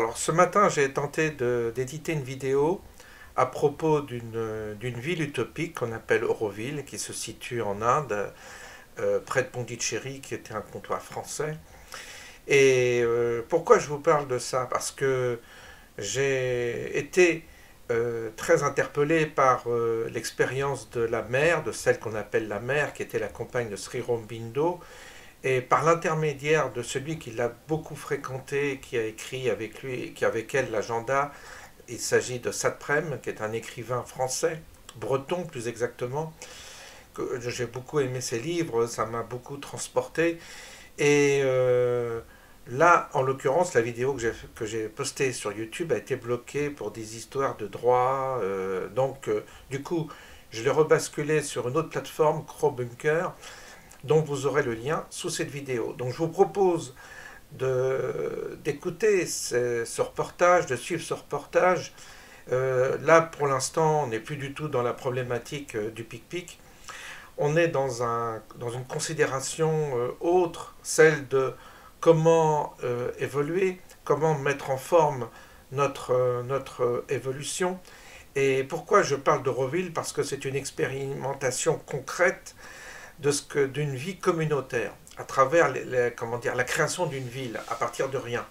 Alors ce matin, j'ai tenté d'éditer une vidéo à propos d'une ville utopique qu'on appelle Auroville, qui se situe en Inde, près de Pondichéry, qui était un comptoir français. Et pourquoi je vous parle de ça? Parce que j'ai été très interpellé par l'expérience de la mère, de celle qu'on appelle la mère, qui était la compagne de Sri Aurobindo, et par l'intermédiaire de celui qui l'a beaucoup fréquenté, qui a écrit avec lui, qui avec elle l'agenda, il s'agit de Satprem, qui est un écrivain français, breton plus exactement, que j'ai beaucoup aimé ses livres, ça m'a beaucoup transporté. Et là, en l'occurrence, la vidéo que j'ai postée sur YouTube a été bloquée pour des histoires de droit. Du coup, je l'ai rebasculée sur une autre plateforme, Crowbunker, dont vous aurez le lien sous cette vidéo. Donc je vous propose d'écouter ce reportage, de suivre ce reportage. Là, pour l'instant, on n'est plus du tout dans la problématique du pic-pic. On est dans une considération autre, celle de comment évoluer, comment mettre en forme notre évolution. Et pourquoi je parle d'Auroville? Parce que c'est une expérimentation concrète d'une vie communautaire, à travers la création d'une ville, à partir de rien.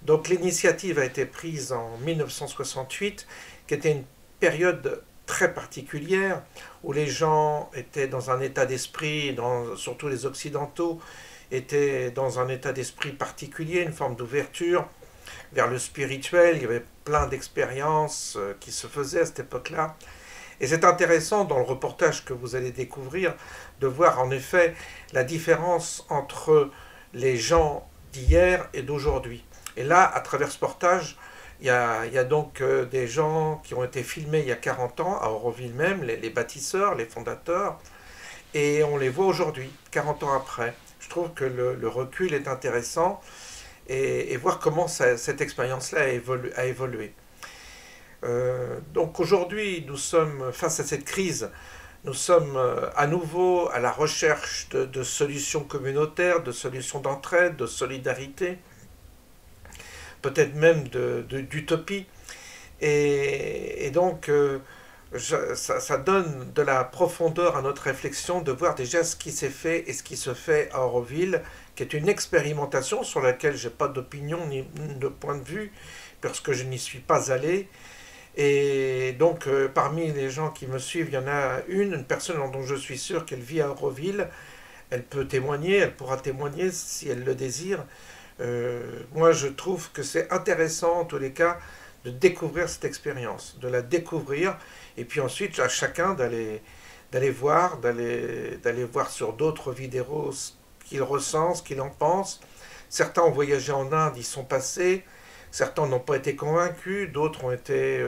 Donc l'initiative a été prise en 1968, qui était une période très particulière, où les gens étaient dans un état d'esprit, surtout les Occidentaux, étaient dans un état d'esprit particulier, une forme d'ouverture vers le spirituel. Il y avait plein d'expériences qui se faisaient à cette époque-là. Et c'est intéressant dans le reportage que vous allez découvrir de voir en effet la différence entre les gens d'hier et d'aujourd'hui. Et là, à travers ce reportage, il y a donc des gens qui ont été filmés il y a 40 ans, à Auroville même, les bâtisseurs, les fondateurs, et on les voit aujourd'hui, 40 ans après. Je trouve que le recul est intéressant et voir comment cette expérience-là a évolué. Donc aujourd'hui, nous sommes face à cette crise, nous sommes à nouveau à la recherche de solutions communautaires, de solutions d'entraide, de solidarité, peut-être même d'utopie. Et donc, ça donne de la profondeur à notre réflexion de voir déjà ce qui s'est fait et ce qui se fait à Auroville, qui est une expérimentation sur laquelle je n'ai pas d'opinion ni de point de vue, parce que je n'y suis pas allé. Et donc, parmi les gens qui me suivent, il y en a une personne dont je suis sûr qu'elle vit à Auroville. Elle peut témoigner, elle pourra témoigner si elle le désire. Moi, je trouve que c'est intéressant, en tous les cas, de découvrir cette expérience, de la découvrir, et puis ensuite, à chacun d'aller voir sur d'autres vidéos ce qu'il ressent, ce qu'il en pense. Certains ont voyagé en Inde, ils sont passés. Certains n'ont pas été convaincus, d'autres ont été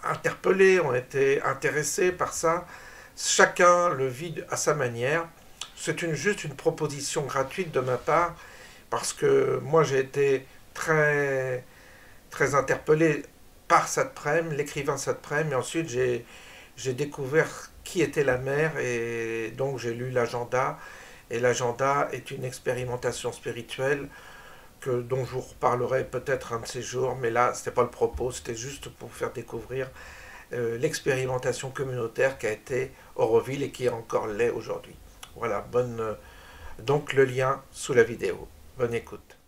interpellés, ont été intéressés par ça. Chacun le vit à sa manière. C'est juste une proposition gratuite de ma part, parce que moi j'ai été très, très interpellé par Satprem, l'écrivain Satprem, et ensuite j'ai découvert qui était la mère, et donc j'ai lu l'agenda, et l'agenda est une expérimentation spirituelle dont je vous reparlerai peut-être un de ces jours, mais là, ce n'était pas le propos, c'était juste pour vous faire découvrir l'expérimentation communautaire qui a été Auroville et qui est encore l'est aujourd'hui. Voilà, donc le lien sous la vidéo. Bonne écoute.